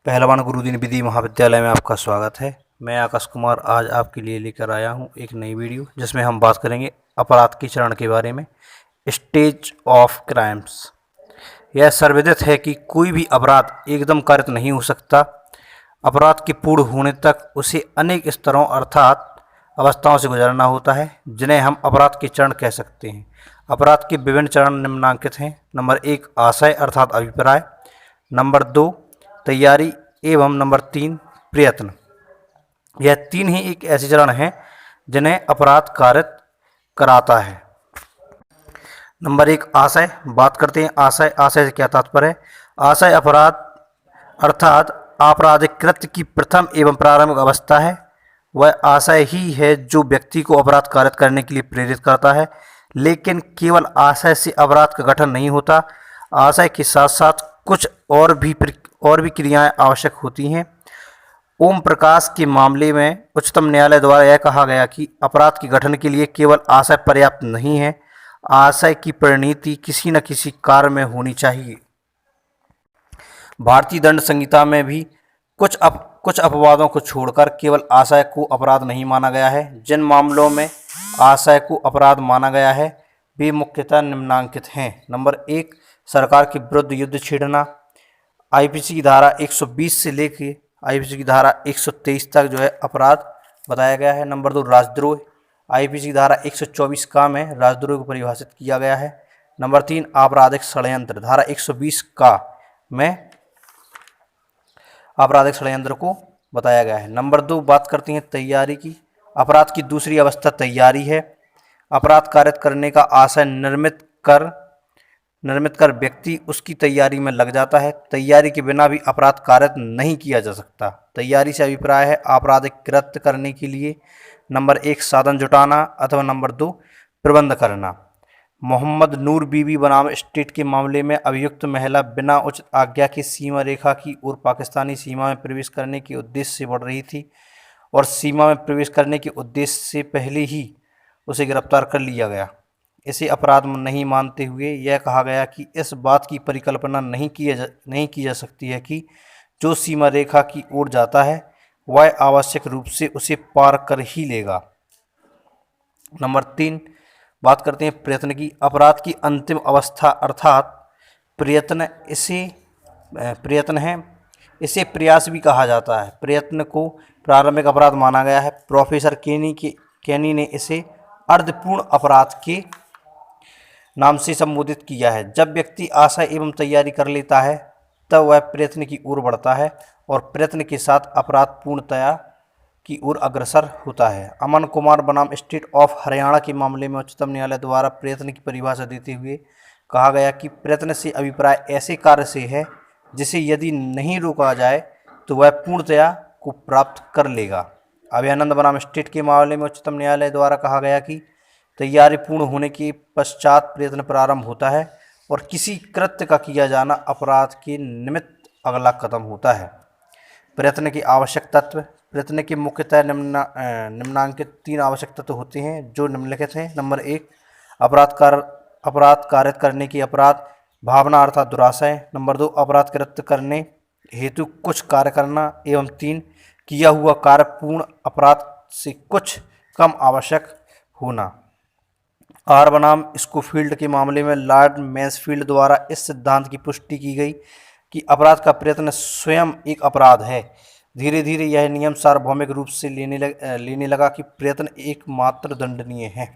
पहलवान गुरुदीन विधि महाविद्यालय में आपका स्वागत है। मैं आकाश कुमार आज आपके लिए लेकर आया हूं एक नई वीडियो जिसमें हम बात करेंगे अपराध के चरण के बारे में। Stage of crimes. यह सर्वविदित है कि कोई भी अपराध एकदम कारित नहीं हो सकता। अपराध के पूर्ण होने तक उसे अनेक स्तरों अर्थात अवस्थाओं से गुजरना होता है, जिन्हें हम अपराध के चरण कह सकते हैं। अपराध के विभिन्न चरण निम्नलिखित हैं। नंबर 1 आशय अर्थात अभिप्राय, नंबर 2 तैयारी एवं नंबर 3 प्रयत्न। यह तीन ही एक ऐसे चरण हैं जिन्हें अपराध कारित कराता है। नंबर 1 आशय। बात करते हैं आशय। आशय से क्या तात्पर्य है? आशय अपराध अर्थात आपराधिक कृत्य की प्रथम एवं प्रारंभिक अवस्था है। वह आशय ही है जो व्यक्ति को अपराध कारित करने के लिए प्रेरित करता है, लेकिन केवल आशय से अपराध का गठन नहीं होता। आशय के साथ साथ कुछ और भी क्रियाएं आवश्यक होती हैं। ओम प्रकाश के मामले में उच्चतम न्यायालय द्वारा यह कहा गया कि अपराध के गठन के लिए केवल आशय पर्याप्त नहीं है, आशय की परिणति किसी न किसी कार्य में होनी चाहिए। भारतीय दंड संहिता में भी कुछ अपवादों को छोड़कर केवल आशय को अपराध नहीं माना गया है। जिन मामलों में आशय को अपराध माना गया है वे मुख्यतः निम्नलिखित हैं। नंबर 1 सरकार के विरुद्ध युद्ध छेड़ना। आईपीसी की धारा 120 से लेकर आईपीसी की धारा 123 तक जो है अपराध बताया गया है। नंबर 2 राजद्रोह। आईपीसी की धारा 124 का में राजद्रोह को परिभाषित किया गया है। नंबर 3 आपराधिक षड्यंत्र। धारा 120 का में आपराधिक षड्यंत्र को बताया गया है। नंबर 2 बात करते हैं तैयारी की। अपराध की दूसरी अवस्था तैयारी है। अपराध कारित करने का आशय निर्मित कर व्यक्ति उसकी तैयारी में लग जाता है। तैयारी के बिना भी अपराध कारित नहीं किया जा सकता। तैयारी से अभिप्राय है आपराधिक कृत्य करने के लिए नंबर 1 साधन जुटाना अथवा नंबर 2 प्रबंध करना। मोहम्मद नूर बीबी बनाम स्टेट के मामले में अभियुक्त महिला बिना उचित आज्ञा की सीमा रेखा की ओर पाकिस्तानी सीमा में प्रवेश करने के उद्देश्य से बढ़ रही थी और सीमा में प्रवेश करने के उद्देश्य से पहले ही उसे गिरफ्तार कर लिया गया। इसे अपराध नहीं मानते हुए यह कहा गया कि इस बात की परिकल्पना नहीं की जा सकती है कि जो सीमा रेखा की ओर जाता है वह आवश्यक रूप से उसे पार कर ही लेगा। नंबर 3 बात करते हैं प्रयत्न की। अपराध की अंतिम अवस्था अर्थात प्रयत्न है। इसे प्रयास भी कहा जाता है। प्रयत्न को प्रारंभिक अपराध माना गया है। प्रोफेसर केनी ने इसे अर्धपूर्ण अपराध के नाम से संबोधित किया है। जब व्यक्ति आशय एवं तैयारी कर लेता है तब वह प्रयत्न की ओर बढ़ता है और प्रयत्न के साथ अपराध पूर्णतया की ओर अग्रसर होता है। अमन कुमार बनाम स्टेट ऑफ हरियाणा के मामले में उच्चतम न्यायालय द्वारा प्रयत्न की परिभाषा देते हुए कहा गया कि प्रयत्न से अभिप्राय ऐसे कार्य से है जिसे यदि नहीं रोका जाए तो वह पूर्णतया को प्राप्त कर लेगा। अभयानंद बनाम स्टेट के मामले में उच्चतम न्यायालय द्वारा कहा गया कि तैयारी पूर्ण होने के पश्चात प्रयत्न प्रारंभ होता है और किसी कृत्य का किया जाना अपराध के निमित्त अगला कदम होता है। प्रयत्न के आवश्यक तत्व। प्रयत्न के मुख्यतः निम्नांकित 3 आवश्यक तत्व होते हैं जो निम्नलिखित हैं। नंबर 1 अपराध कारित करने की अपराध भावना अर्थात दुराशय। नंबर 2 अपराध कृत्य करने हेतु कुछ कार्य करना एवं 3 किया हुआ कार्य पूर्ण अपराध से कुछ कम आवश्यक होना। आर बनाम स्कोफील्ड के मामले में लॉर्ड मैnsफील्ड द्वारा इस सिद्धांत की पुष्टि की गई कि अपराध का प्रयत्न स्वयं एक अपराध है। धीरे धीरे यह नियम सार्वभौमिक रूप से लेने लगा कि प्रयत्न एकमात्र दंडनीय है।